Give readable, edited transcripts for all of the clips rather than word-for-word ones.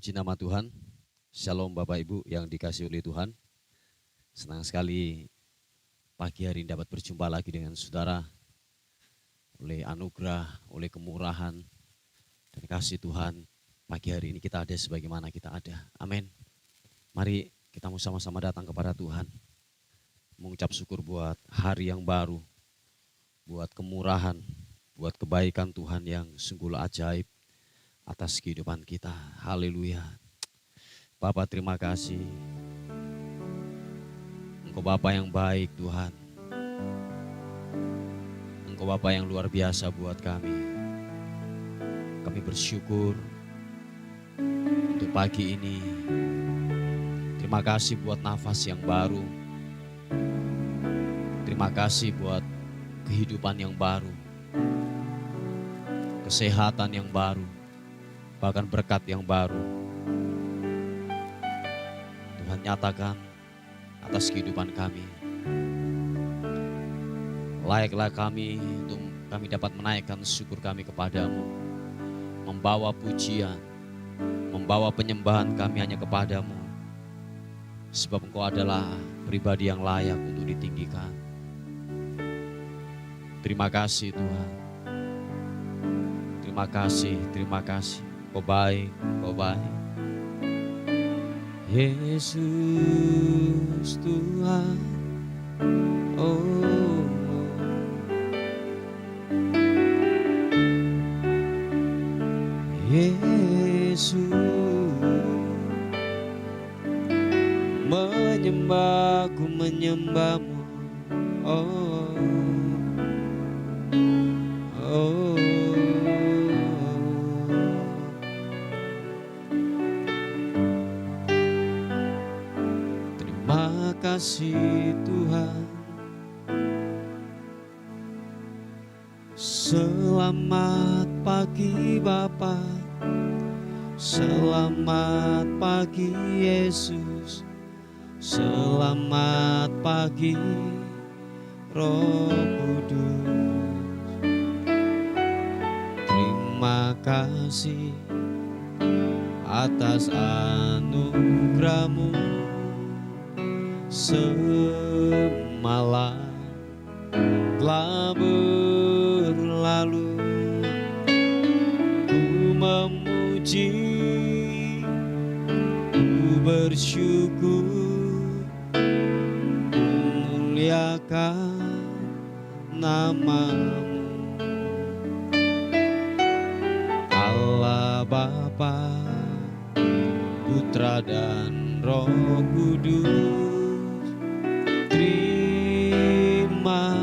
Puji nama Tuhan. Shalom Bapak Ibu yang dikasihi oleh Tuhan. Senang sekali pagi hari ini dapat berjumpa lagi dengan saudara. Oleh anugerah, oleh kemurahan dan kasih Tuhan, pagi hari ini kita ada sebagaimana kita ada. Amin. Mari kita mau sama-sama datang kepada Tuhan. Mengucap syukur buat hari yang baru, buat kemurahan, buat kebaikan Tuhan yang sungguh ajaib atas kehidupan kita. Haleluya. Bapa, terima kasih. Engkau Bapa yang baik Tuhan. Engkau Bapa yang luar biasa buat kami. Kami bersyukur untuk pagi ini. Terima kasih buat nafas yang baru. Terima kasih buat kehidupan yang baru. Kesehatan yang baru. Bahkan berkat yang baru. Tuhan nyatakan atas kehidupan kami. Layaklah kami untuk kami dapat menaikkan syukur kami kepadamu. Membawa pujian, membawa penyembahan kami hanya kepadamu. Sebab Engkau adalah pribadi yang layak untuk ditinggikan. Terima kasih Tuhan. Terima kasih, terima kasih. Kau baik, kau baik. Yesus Tuhan, oh, Yesus, menyembahku menyembahmu, oh, oh. Terima kasih Tuhan. Selamat pagi Bapa. Selamat pagi Yesus. Selamat pagi Roh Kudus. Terima kasih atas anugerah-Mu. Semalam telah berlalu, ku memuji, ku bersyukur, ku muliakan nama-Mu. Allah Bapa, Putra dan Roh Kudus. Terima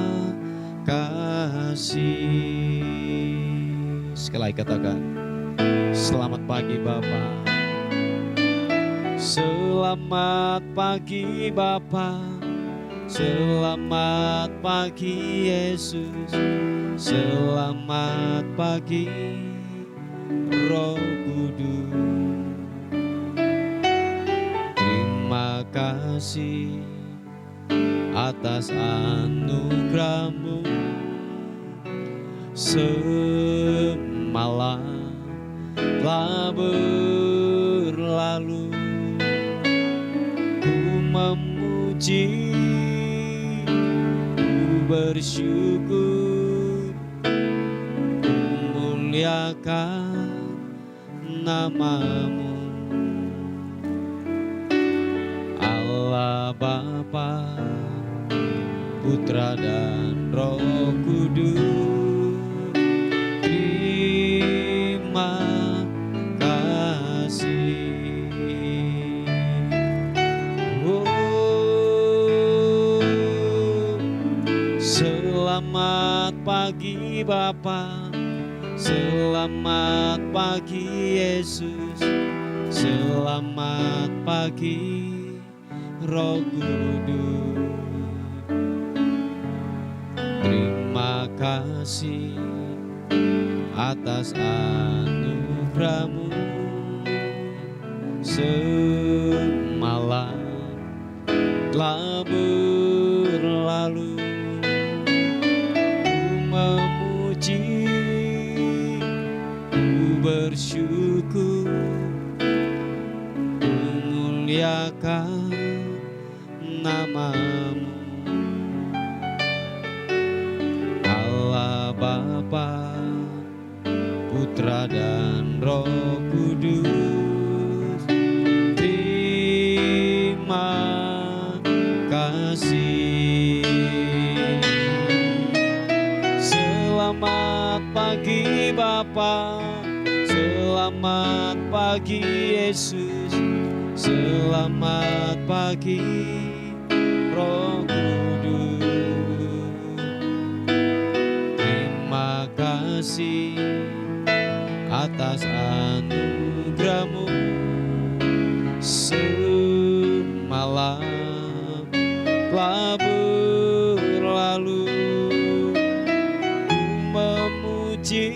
kasih. Sekali lagi katakan, selamat pagi Bapa. Selamat pagi Bapa. Selamat pagi Yesus. Selamat pagi Roh Kudus. Terima kasih atas anugerah-Mu. Semalam telah berlalu, ku memuji, ku bersyukur, ku muliakan nama-Mu. Allah Bapa, Putra dan Roh Kudus. Terima kasih. Oh, selamat pagi Bapa. Selamat pagi Yesus. Selamat pagi Roh Kudus. Terima kasih atas anugerah-Mu. Semalam telah berlalu, ku memuji, ku bersyukur, muliakan namamu. Allah Bapa, Putra dan Roh Kudus, terima kasih. Selamat pagi Bapa, selamat pagi Yesus, selamat pagi Roh Kudus. Terima kasih atas anugerah-Mu. Semalam telah berlalu, ku memuji,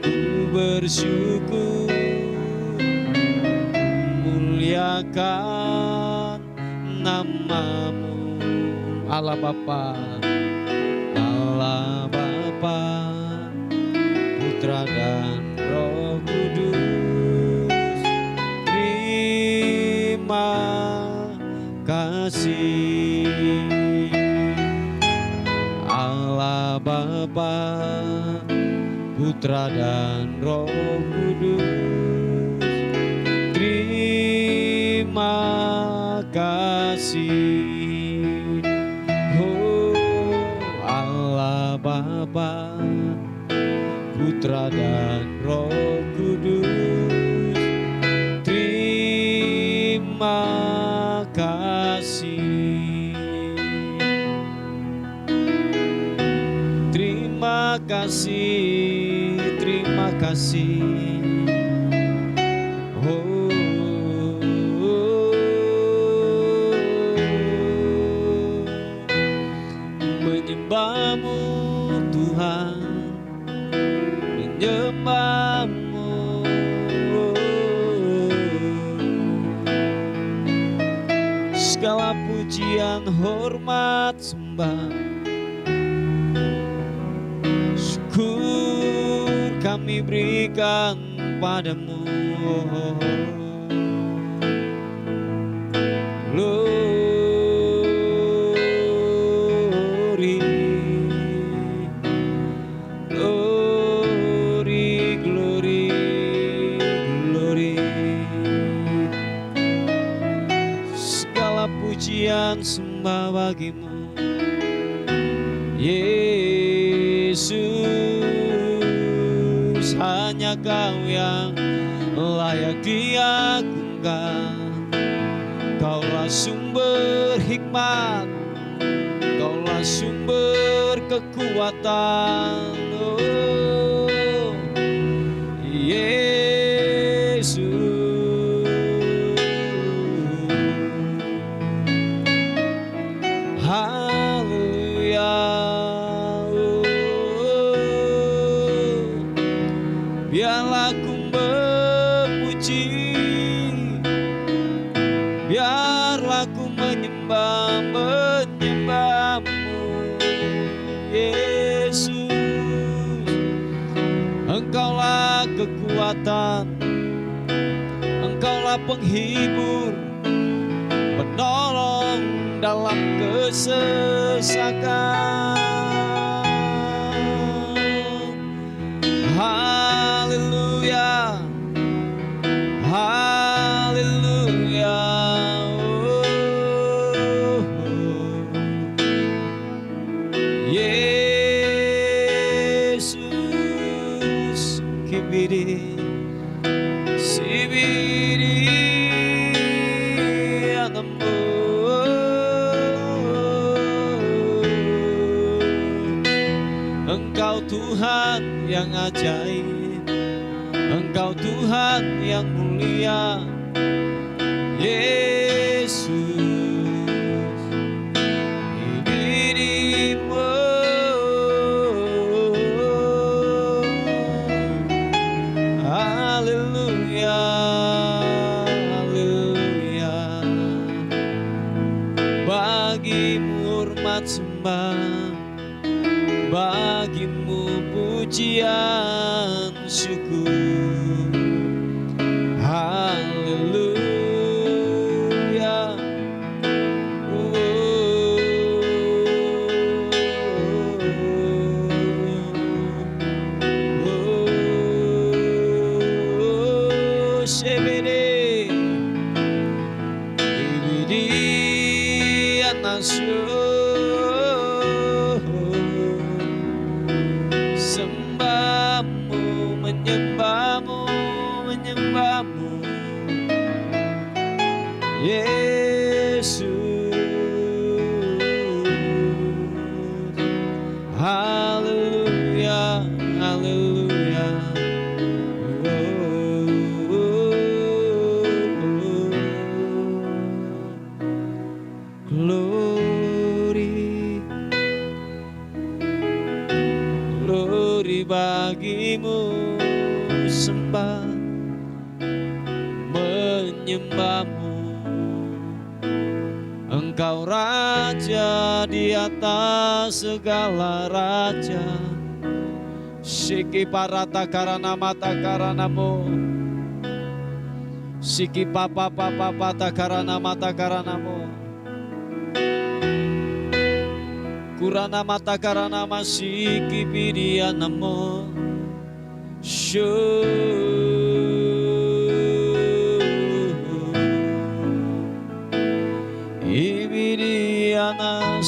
ku bersyukur, muliakan namamu. Allah Bapa, Allah Bapa, Putra dan Roh Kudus, terima kasih. Allah Bapa, Putra dan Roh Kudus, terima kasih. Oh Allah Bapa, Putra dan Roh Kudus, terima kasih. Terima kasih, terima kasih. Oh, menyembah-Mu Tuhan, menyembah-Mu. Segala pujian, hormat, sembah, syukur kami berikan padamu. Glory, glory, glory, glory. Segala pujian sembah bagimu, Yesus. Hanya Kau yang layak diagungkan. Kaulah sumber hikmat, Kaulah sumber kekuatan. Oh, Yesus. Haleluya. Biarlah ku memuji, biarlah ku menyembah-Mu, Yesus. Engkaulah kekuatan, Engkaulah penghibur, penolong dalam kesesakan. Haleluya, haleluya. Oh, Yesus. Kibiri, sibiri, anamu. Engkau Tuhan yang ajaib, Engkau Tuhan yang mulia, Yesus. Dirimu, haleluya, haleluya. Bagimu hormat sembah, bagimu pujian syukur. Haleluya. masyhur, sembahmu, menyembahmu, menyembahmu, Yesus. Haleluya, haleluya. Glory, glory bagimu, sembah, menyembahmu. Engkau Raja di atas segala raja. Siki parata karana mata karanamo, siki papa papa pata karana mata karanamo, kurana mata karana masiki pidianamo, ibidiana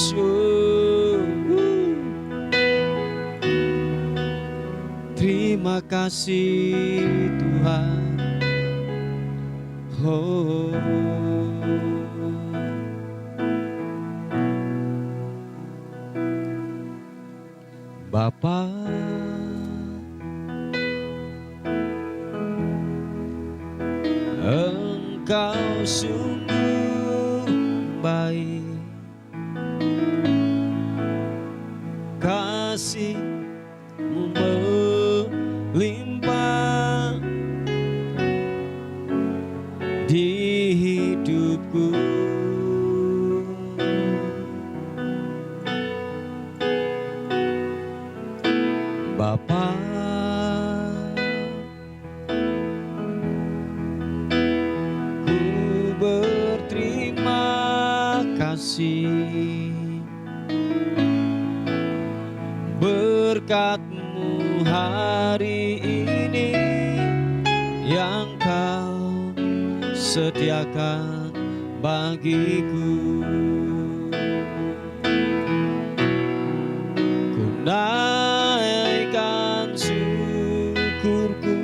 Terima kasih Tuhan. Oh, Bapa, Engkau sungguh baik, kasih-Mu melimpah di hidupku. Bapa, ku berterima kasih berkat-Mu hari ini yang Kau sediakan bagiku. Ku naikkan syukurku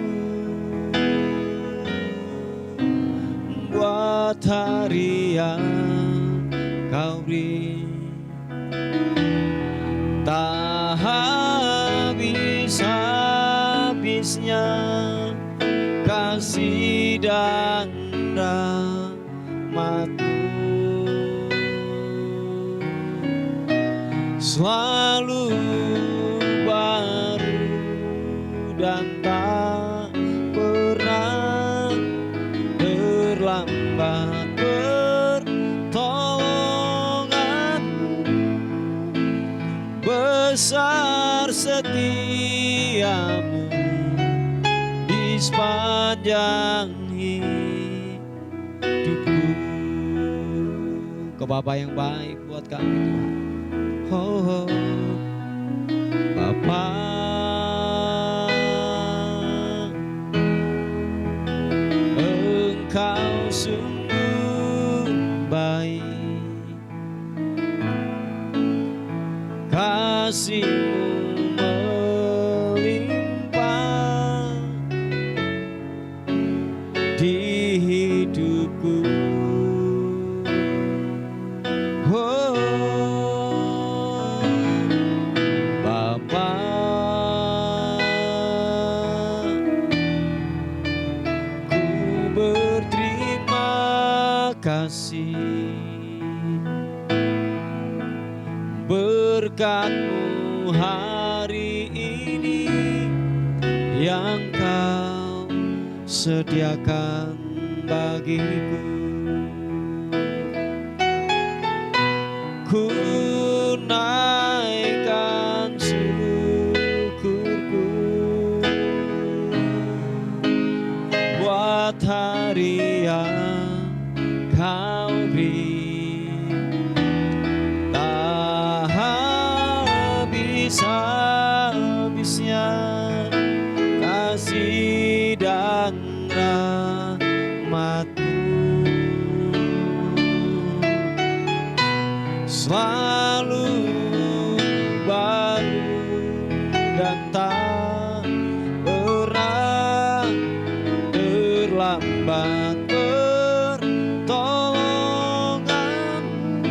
buat hari yang Kau beri. Tak habis-habisnya kasih dan rahmat-Mu, selalu baru dan tak pernah terlambat. Pertolongan-Mu besar, setia-Mu di sepanjang hidupku. Kau Bapa yang baik buat kami. Oh, Bapa, Engkau sungguh baik, kasih-Mu melimpah di hidupku. Oh, Bapa, ku berterima kasih berkat-Mu hari ini yang Kau sediakan bagiku. Ku naikkan syukurku buat hari yang Kau beri. Tak habis-habisnya kasih dan rahmat-Mu, selalu baru dan tak pernah terlambat pertolonganmu.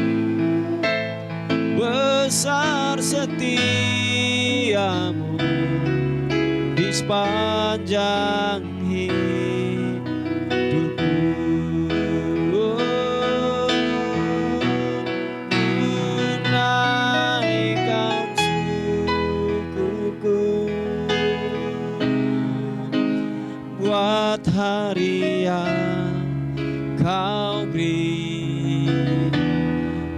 Besar setiamu di sepanjang hidupku. Naikkan syukurku buat hari yang kau beri,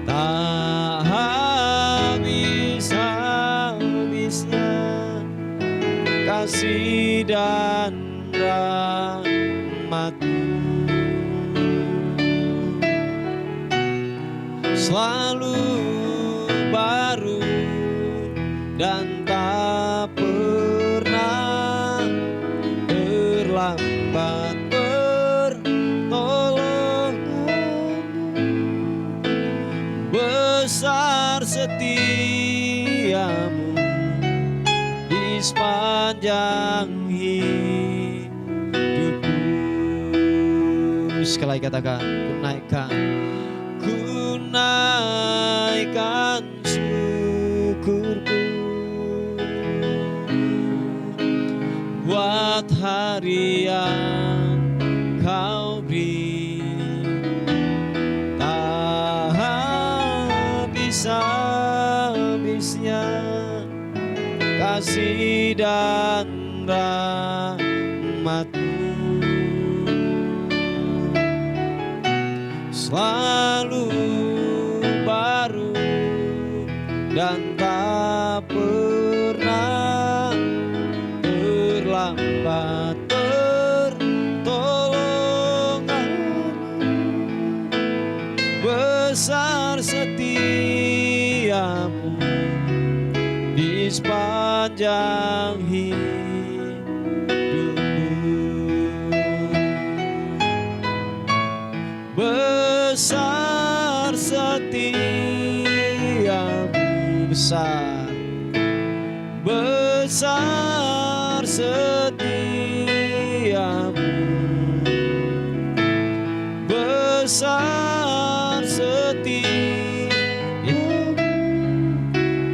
tak habis-habisnya kasih dan rahmat-Mu. Selalu baru dan tak pernah terlambat pertolonganmu. Besar setiamu di sepanjang hidupku. Sekali lagi katakan, ku naikkan syukurku buat hari yang kau beri, tak habis-habisnya kasih dan rahmat-Mu. Selalu baru dan tak pernah terlambat pertolonganmu. Besar setiamu di sepanjang hidupku. Besar setiamu, besar setiamu, besar setiamu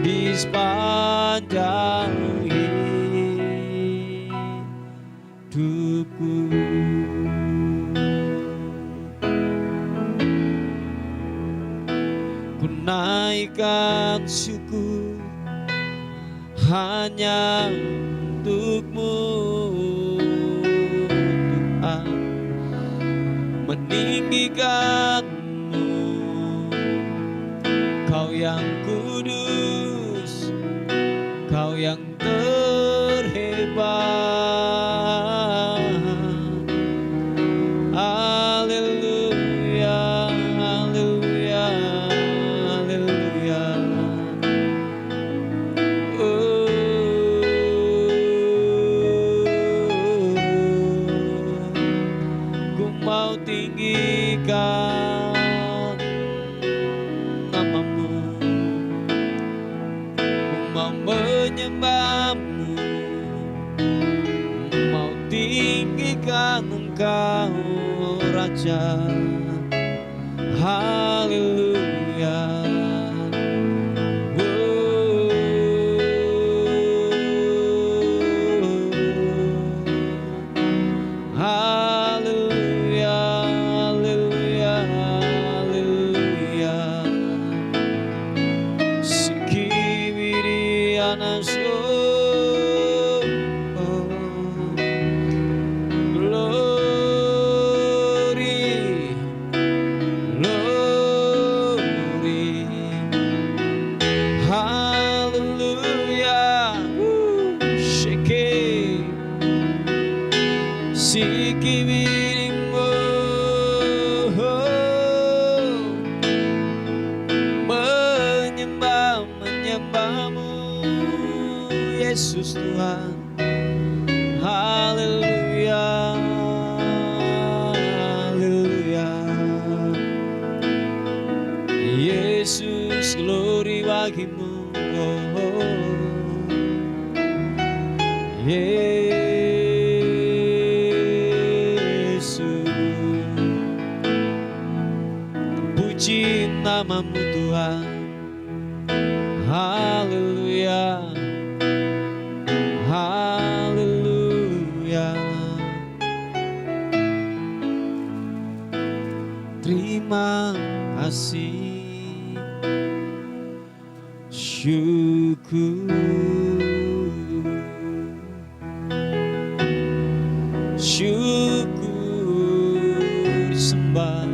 di sepanjang hidupku. Ku naikkan syukur hanya untuk-Mu, doa meninggikan-Mu. Kau yang kudus, Kau yang terhebat. Haleluya, haleluya, haleluya. Ku mau tinggikan nama-Mu, ku mau menyembah-Mu, mau tinggikan Engkau Raja. Haleluya. Haleluya, haleluya, haleluya. Sikibiri anasyo. Sikibirimu, menyembah-Mu Yesus Tuhan. Haleluya, haleluya. Yesus haleluya, haleluya. Terima kasih, syukur, syukur sembah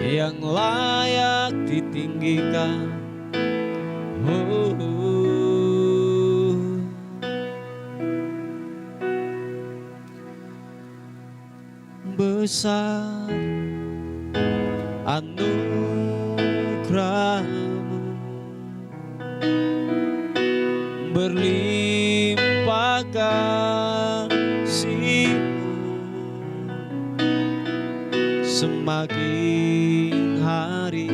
yang layak ditinggikan. Besar anugerah-Mu, berlimpah kasih-Mu, semakin hari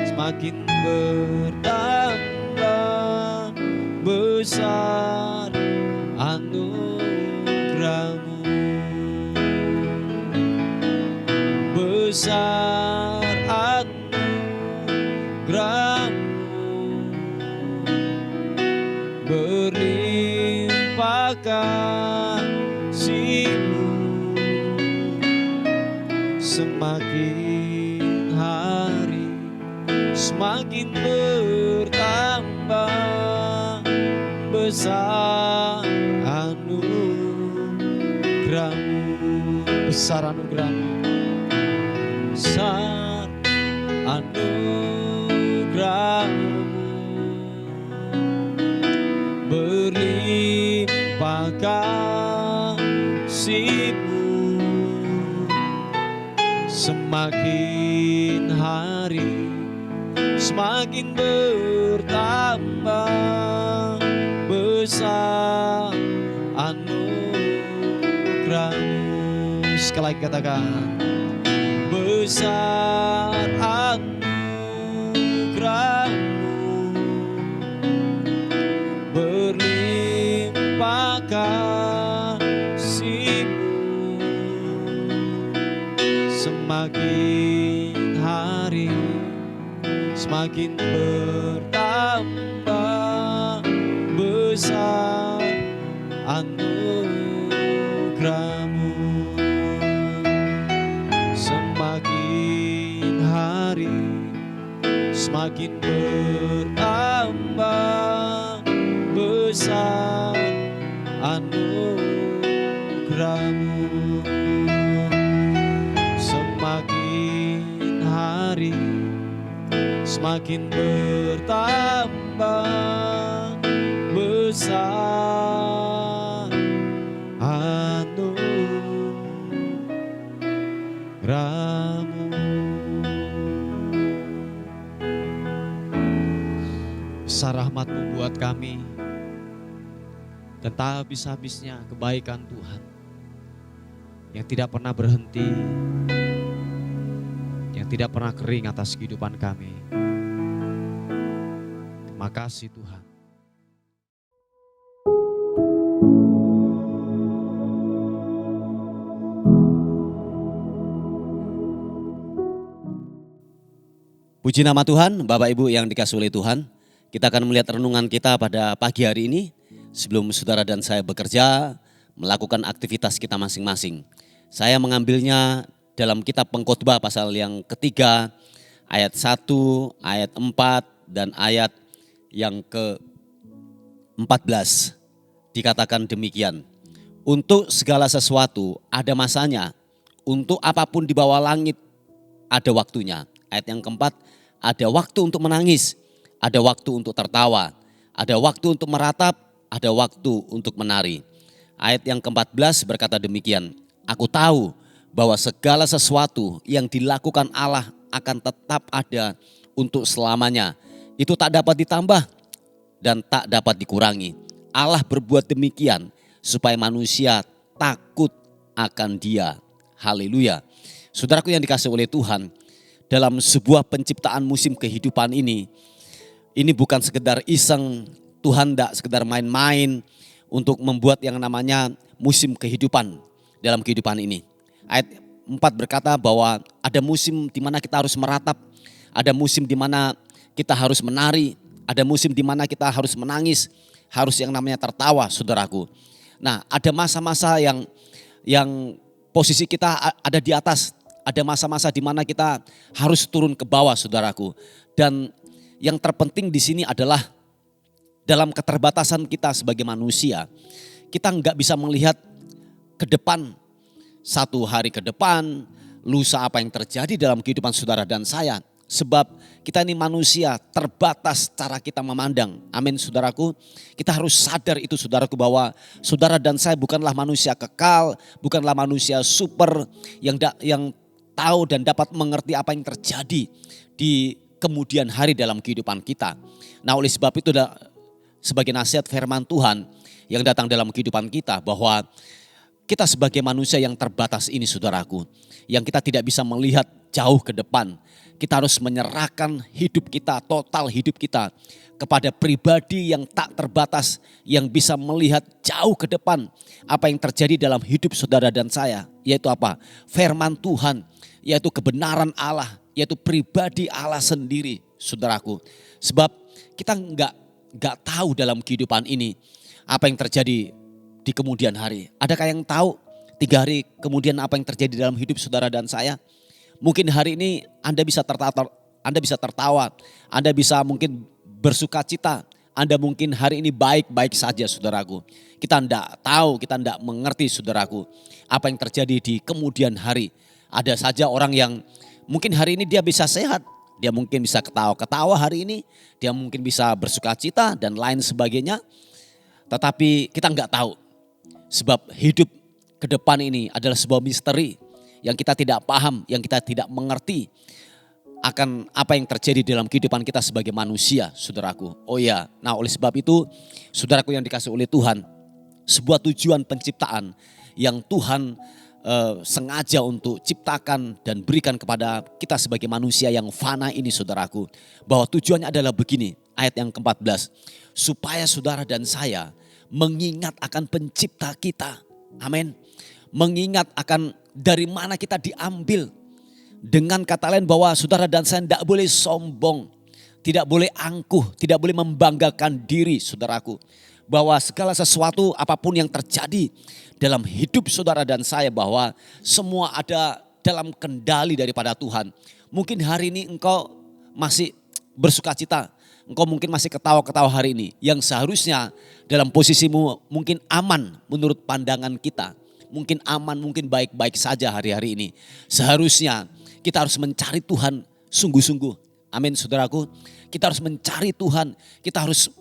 semakin bertambah. Besar anugerah-Mu, besar anugerah-Mu, berlimpah kasih-Mu, semakin hari semakin bertambah. Besar anugerah-Mu, besar anugerah-Mu, besar anugerah-Mu, berlimpah kasih-Mu, semakin hari semakin bertambah. Besar anugerah-Mu, sekali lagi katakan, besar anugerah-Mu, berlimpah kasih-Mu, semakin hari semakin bertambah. Besar anugerah-Mu, semakin hari semakin bertambah. Besar anugerah-Mu, semakin hari semakin bertambah. Besar anugerah-Mu. Besar rahmat-Mu buat kami, dan tak habis-habisnya kebaikan Tuhan yang tidak pernah berhenti, yang tidak pernah kering atas kehidupan kami. Terima kasih Tuhan. Puji nama Tuhan, Bapak Ibu yang dikasihi oleh Tuhan. Kita akan melihat renungan kita pada pagi hari ini. Sebelum saudara dan saya bekerja, melakukan aktivitas kita masing-masing. Saya mengambilnya dalam kitab Pengkhotbah pasal yang ketiga, ayat 1, ayat 4, dan ayat yang ke-14. Dikatakan demikian, untuk segala sesuatu ada masanya, untuk apapun di bawah langit ada waktunya. Ayat yang keempat, ada waktu untuk menangis, ada waktu untuk tertawa, ada waktu untuk meratap, ada waktu untuk menari. Ayat yang ke-14 berkata demikian, aku tahu bahwa segala sesuatu yang dilakukan Allah akan tetap ada untuk selamanya. Itu tak dapat ditambah dan tak dapat dikurangi. Allah berbuat demikian supaya manusia takut akan Dia. Haleluya. Saudaraku yang dikasihi oleh Tuhan, dalam sebuah penciptaan musim kehidupan ini bukan sekedar iseng, Tuhan tidak sekedar main-main untuk membuat yang namanya musim kehidupan dalam kehidupan ini. Ayat 4 berkata bahwa ada musim di mana kita harus meratap, ada musim di mana kita harus menari, ada musim di mana kita harus menangis, harus yang namanya tertawa, saudaraku. Nah, ada masa-masa yang posisi kita ada di atas, ada masa-masa di mana kita harus turun ke bawah, saudaraku. Dan yang terpenting di sini adalah dalam keterbatasan kita sebagai manusia, kita nggak bisa melihat ke depan, satu hari ke depan, lusa apa yang terjadi dalam kehidupan saudara dan saya. Sebab kita ini manusia, terbatas cara kita memandang. Amin, saudaraku. Kita harus sadar itu, saudaraku, bahwa saudara dan saya bukanlah manusia kekal, bukanlah manusia super yang tahu dan dapat mengerti apa yang terjadi di kemudian hari dalam kehidupan kita. Nah, oleh sebab itu sebagai nasihat firman Tuhan yang datang dalam kehidupan kita, bahwa kita sebagai manusia yang terbatas ini, saudaraku, yang kita tidak bisa melihat jauh ke depan, kita harus menyerahkan hidup kita, total hidup kita kepada pribadi yang tak terbatas, yang bisa melihat jauh ke depan apa yang terjadi dalam hidup saudara dan saya, yaitu apa? Firman Tuhan, yaitu kebenaran Allah, yaitu pribadi Allah sendiri, saudaraku. Sebab kita nggak tahu dalam kehidupan ini apa yang terjadi di kemudian hari. Adakah yang tahu 3 hari kemudian apa yang terjadi dalam hidup saudara dan saya? Mungkin hari ini Anda bisa tertawa, Anda bisa mungkin bersuka cita, Anda mungkin hari ini baik-baik saja, saudaraku. Kita tidak tahu, kita tidak mengerti, saudaraku, apa yang terjadi di kemudian hari. Ada saja orang yang mungkin hari ini dia bisa sehat, dia mungkin bisa ketawa-ketawa hari ini, dia mungkin bisa bersuka cita dan lain sebagainya. Tetapi kita nggak tahu. Sebab hidup ke depan ini adalah sebuah misteri yang kita tidak paham, yang kita tidak mengerti akan apa yang terjadi dalam kehidupan kita sebagai manusia, saudaraku. Oh ya, nah oleh sebab itu, saudaraku yang dikasih oleh Tuhan, sebuah tujuan penciptaan yang Tuhan sengaja untuk ciptakan dan berikan kepada kita sebagai manusia yang fana ini, saudaraku. Bahwa tujuannya adalah begini, ayat yang ke-14. Supaya saudara dan saya mengingat akan pencipta kita. Amin. Mengingat akan dari mana kita diambil. Dengan kata lain bahwa saudara dan saya tidak boleh sombong. Tidak boleh angkuh, tidak boleh membanggakan diri, saudaraku. Bahwa segala sesuatu apapun yang terjadi dalam hidup saudara dan saya, bahwa semua ada dalam kendali daripada Tuhan. Mungkin hari ini engkau masih bersuka cita. Engkau mungkin masih ketawa-ketawa hari ini. Yang seharusnya dalam posisimu mungkin aman menurut pandangan kita. Mungkin aman, mungkin baik-baik saja hari-hari ini. Seharusnya kita harus mencari Tuhan sungguh-sungguh. Amin, saudaraku. Kita harus mencari Tuhan. Kita harus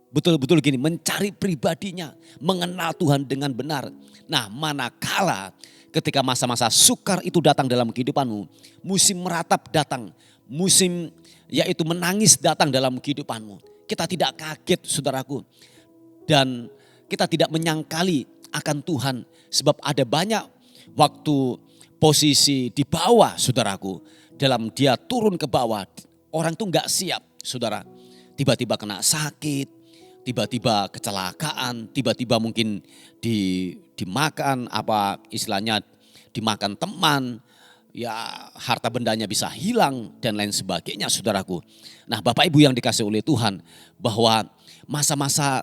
betul-betul gini, mencari pribadinya. Mengenal Tuhan dengan benar. Nah, manakala ketika masa-masa sukar itu datang dalam kehidupanmu. Musim meratap datang. Musim yaitu menangis datang dalam kehidupanmu. Kita tidak kaget, saudaraku. Dan kita tidak menyangkali akan Tuhan. Sebab ada banyak waktu posisi di bawah, saudaraku. Dalam dia turun ke bawah, orang tuh gak siap, saudara. Tiba-tiba kena sakit, tiba-tiba kecelakaan, tiba-tiba mungkin dimakan, apa istilahnya dimakan teman. Ya, harta bendanya bisa hilang dan lain sebagainya, saudaraku. Nah, Bapak Ibu yang dikasih oleh Tuhan, bahwa masa-masa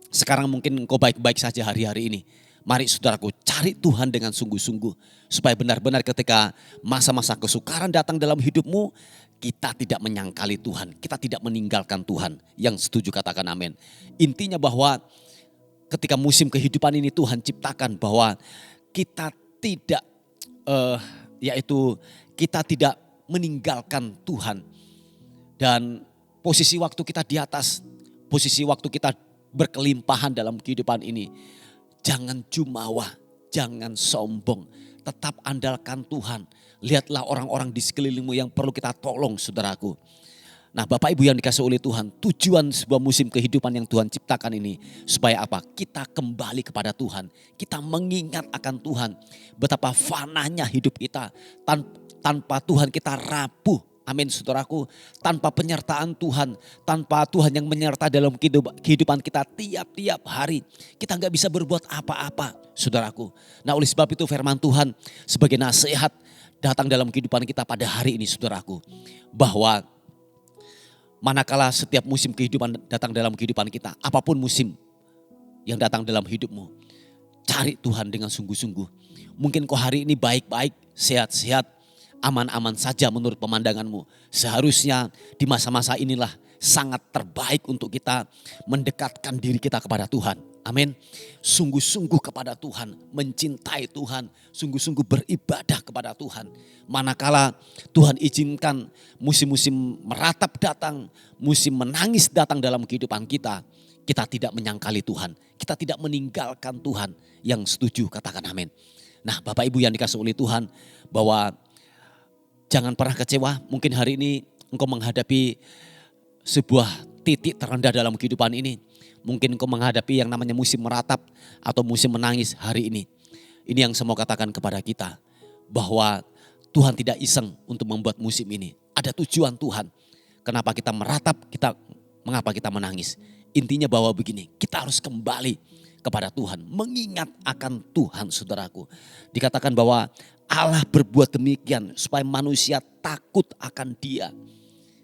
sekarang mungkin engkau baik-baik saja hari-hari ini. Mari saudaraku, cari Tuhan dengan sungguh-sungguh. Supaya benar-benar ketika masa-masa kesukaran datang dalam hidupmu, kita tidak menyangkali Tuhan, kita tidak meninggalkan Tuhan. Yang setuju katakan amin. Intinya bahwa ketika musim kehidupan ini Tuhan ciptakan, bahwa kita tidak yaitu kita tidak meninggalkan Tuhan. Dan posisi waktu kita di atas, posisi waktu kita berkelimpahan dalam kehidupan ini. Jangan jumawa, jangan sombong, tetap andalkan Tuhan. Lihatlah orang-orang di sekelilingmu yang perlu kita tolong, saudaraku. Nah, Bapak Ibu yang dikasih oleh Tuhan, tujuan sebuah musim kehidupan yang Tuhan ciptakan ini supaya apa? Kita kembali kepada Tuhan. Kita mengingat akan Tuhan. Betapa fananya hidup kita. Tanpa Tuhan kita rapuh. Amin saudaraku, tanpa penyertaan Tuhan, tanpa Tuhan yang menyertai dalam kehidupan kita tiap-tiap hari, kita nggak bisa berbuat apa-apa saudaraku. Nah oleh sebab itu firman Tuhan sebagai nasihat datang dalam kehidupan kita pada hari ini saudaraku. Bahwa manakala setiap musim kehidupan datang dalam kehidupan kita, apapun musim yang datang dalam hidupmu, cari Tuhan dengan sungguh-sungguh. Mungkin kau hari ini baik-baik, sehat-sehat, aman-aman saja menurut pemandanganmu. Seharusnya di masa-masa inilah sangat terbaik untuk kita mendekatkan diri kita kepada Tuhan. Amin. Sungguh-sungguh kepada Tuhan, mencintai Tuhan, sungguh-sungguh beribadah kepada Tuhan. Manakala Tuhan izinkan musim-musim meratap datang, musim menangis datang dalam kehidupan kita, kita tidak menyangkali Tuhan, kita tidak meninggalkan Tuhan. Yang setuju katakan amin. Nah Bapak Ibu yang dikasih oleh Tuhan, bahwa jangan pernah kecewa. Mungkin hari ini engkau menghadapi sebuah titik terendah dalam kehidupan ini. Mungkin engkau menghadapi yang namanya musim meratap atau musim menangis hari ini. Ini yang saya mau katakan kepada kita, bahwa Tuhan tidak iseng untuk membuat musim ini. Ada tujuan Tuhan. Kenapa kita meratap, mengapa kita menangis. Intinya bahwa begini, kita harus kembali kepada Tuhan, mengingat akan Tuhan saudaraku. Dikatakan bahwa Allah berbuat demikian supaya manusia takut akan Dia.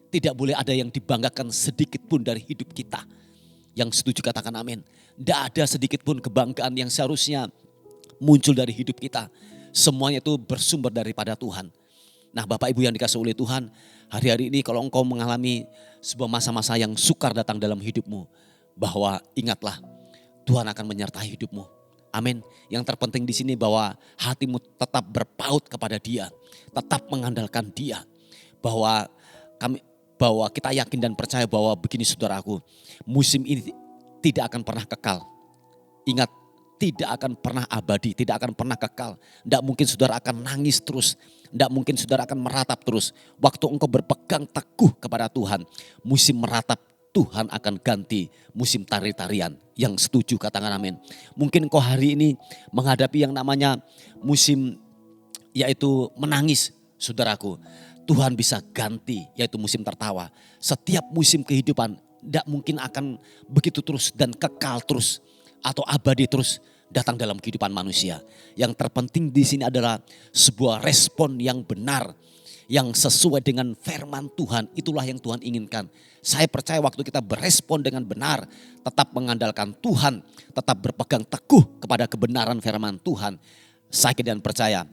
Tidak boleh ada yang dibanggakan sedikit pun dari hidup kita. Yang setuju katakan amin. Tidak ada sedikit pun kebanggaan yang seharusnya muncul dari hidup kita. Semuanya itu bersumber daripada Tuhan. Nah Bapak Ibu yang dikasih oleh Tuhan, hari-hari ini kalau engkau mengalami sebuah masa-masa yang sukar datang dalam hidupmu, bahwa ingatlah Tuhan akan menyertai hidupmu. Amin. Yang terpenting di sini bahwa hatimu tetap berpaut kepada Dia, tetap mengandalkan Dia. Bahwa kita yakin dan percaya bahwa begini saudaraku, musim ini tidak akan pernah kekal. Ingat, tidak akan pernah abadi, tidak akan pernah kekal. Tidak mungkin saudara akan nangis terus, tidak mungkin saudara akan meratap terus. Waktu engkau berpegang teguh kepada Tuhan, musim meratap Tuhan akan ganti musim tari-tarian. Yang setuju katakan amin. Mungkin kau hari ini menghadapi yang namanya musim yaitu menangis saudaraku. Tuhan bisa ganti yaitu musim tertawa. Setiap musim kehidupan tidak mungkin akan begitu terus dan kekal terus atau abadi terus datang dalam kehidupan manusia. Yang terpenting di sini adalah sebuah respon yang benar, yang sesuai dengan firman Tuhan. Itulah yang Tuhan inginkan. Saya percaya waktu kita berespon dengan benar, tetap mengandalkan Tuhan, tetap berpegang teguh kepada kebenaran firman Tuhan, saya dan percaya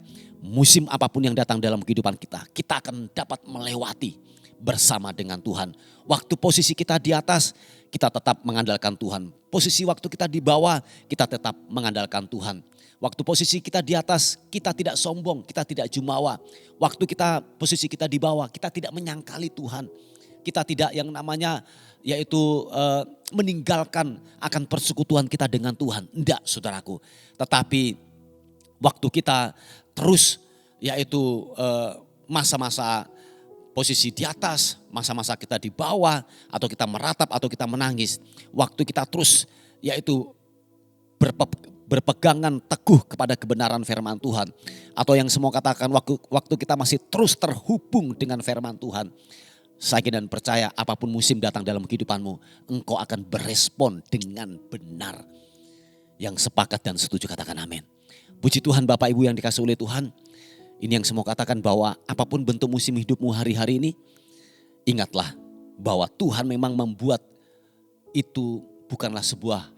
musim apapun yang datang dalam kehidupan kita, kita akan dapat melewati bersama dengan Tuhan. Waktu posisi kita di atas, kita tetap mengandalkan Tuhan. Posisi waktu kita di bawah, kita tetap mengandalkan Tuhan. Waktu posisi kita di atas, kita tidak sombong, kita tidak jumawa. Waktu posisi kita di bawah, kita tidak menyangkali Tuhan. Kita tidak yang namanya yaitu meninggalkan akan persekutuan kita dengan Tuhan. Tidak saudaraku. Tetapi waktu kita terus yaitu masa-masa posisi di atas, masa-masa kita di bawah, atau kita meratap atau kita menangis. Waktu kita terus yaitu berpegangan teguh kepada kebenaran firman Tuhan. Atau yang semua katakan waktu kita masih terus terhubung dengan firman Tuhan. Saya dan percaya apapun musim datang dalam kehidupanmu, engkau akan berespon dengan benar. Yang sepakat dan setuju katakan amin. Puji Tuhan Bapak Ibu yang dikasih oleh Tuhan. Ini yang semua katakan bahwa apapun bentuk musim hidupmu hari-hari ini, ingatlah bahwa Tuhan memang membuat itu bukanlah sebuah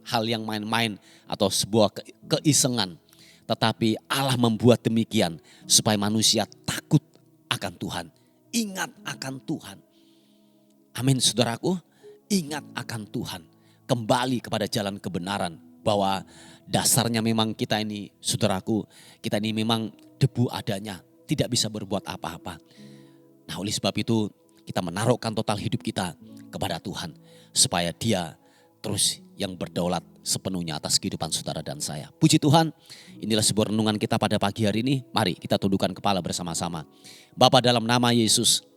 hal yang main-main atau sebuah keisengan. Tetapi Allah membuat demikian supaya manusia takut akan Tuhan. Ingat akan Tuhan. Amin saudaraku, ingat akan Tuhan. Kembali kepada jalan kebenaran. Bahwa dasarnya memang kita ini saudaraku, kita ini memang debu adanya. Tidak bisa berbuat apa-apa. Nah oleh sebab itu kita menaruhkan total hidup kita kepada Tuhan. Supaya Dia terus yang berdaulat sepenuhnya atas kehidupan saudara dan saya. Puji Tuhan, inilah sebuah renungan kita pada pagi hari ini. Mari kita tundukkan kepala bersama-sama. Bapa dalam nama Yesus,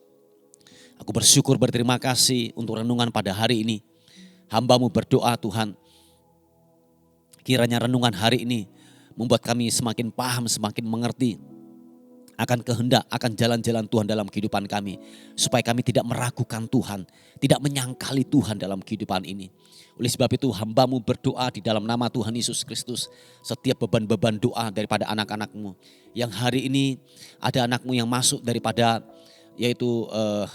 aku bersyukur berterima kasih untuk renungan pada hari ini. Hamba-Mu berdoa Tuhan, kiranya renungan hari ini membuat kami semakin paham, semakin mengerti akan kehendak, akan jalan-jalan Tuhan dalam kehidupan kami. Supaya kami tidak meragukan Tuhan, tidak menyangkali Tuhan dalam kehidupan ini. Oleh sebab itu hamba-Mu berdoa di dalam nama Tuhan Yesus Kristus. Setiap beban-beban doa daripada anak-anak-Mu. Yang hari ini ada anak-Mu yang masuk daripada yaitu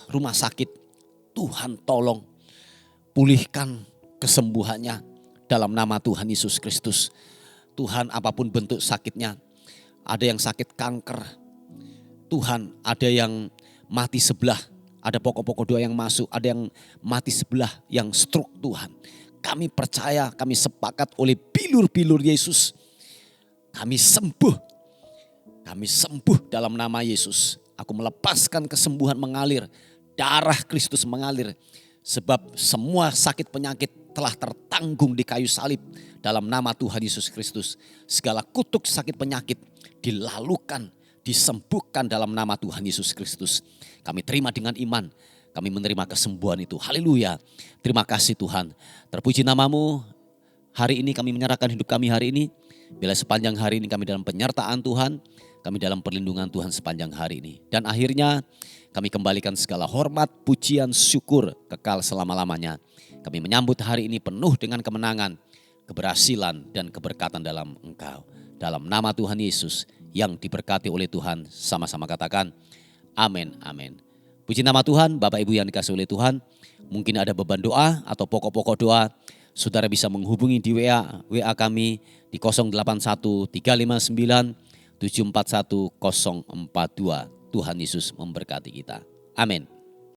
rumah sakit. Tuhan tolong pulihkan kesembuhannya dalam nama Tuhan Yesus Kristus. Tuhan apapun bentuk sakitnya, ada yang sakit kanker, Tuhan ada yang mati sebelah, ada pokok-pokok doa yang masuk, ada yang mati sebelah yang stroke Tuhan. Kami percaya, kami sepakat oleh bilur-bilur Yesus, kami sembuh dalam nama Yesus. Aku melepaskan kesembuhan mengalir, darah Kristus mengalir. Sebab semua sakit penyakit telah tertanggung di kayu salib dalam nama Tuhan Yesus Kristus. Segala kutuk sakit penyakit dilalukan, disembuhkan dalam nama Tuhan Yesus Kristus. Kami terima dengan iman, kami menerima kesembuhan itu. Haleluya. Terima kasih Tuhan. Terpuji nama-Mu. Hari ini kami menyerahkan hidup kami hari ini. Bila sepanjang hari ini kami dalam penyertaan Tuhan, kami dalam perlindungan Tuhan sepanjang hari ini. Dan akhirnya kami kembalikan segala hormat, pujian, syukur kekal selama-lamanya. Kami menyambut hari ini penuh dengan kemenangan, keberhasilan dan keberkatan dalam Engkau. Dalam nama Tuhan Yesus yang diberkati oleh Tuhan, sama-sama katakan amin, amin. Puji nama Tuhan, Bapak Ibu yang dikasihi oleh Tuhan. Mungkin ada beban doa atau pokok-pokok doa, saudara bisa menghubungi di WA kami di 081 359 741 042. Tuhan Yesus memberkati kita. Amin.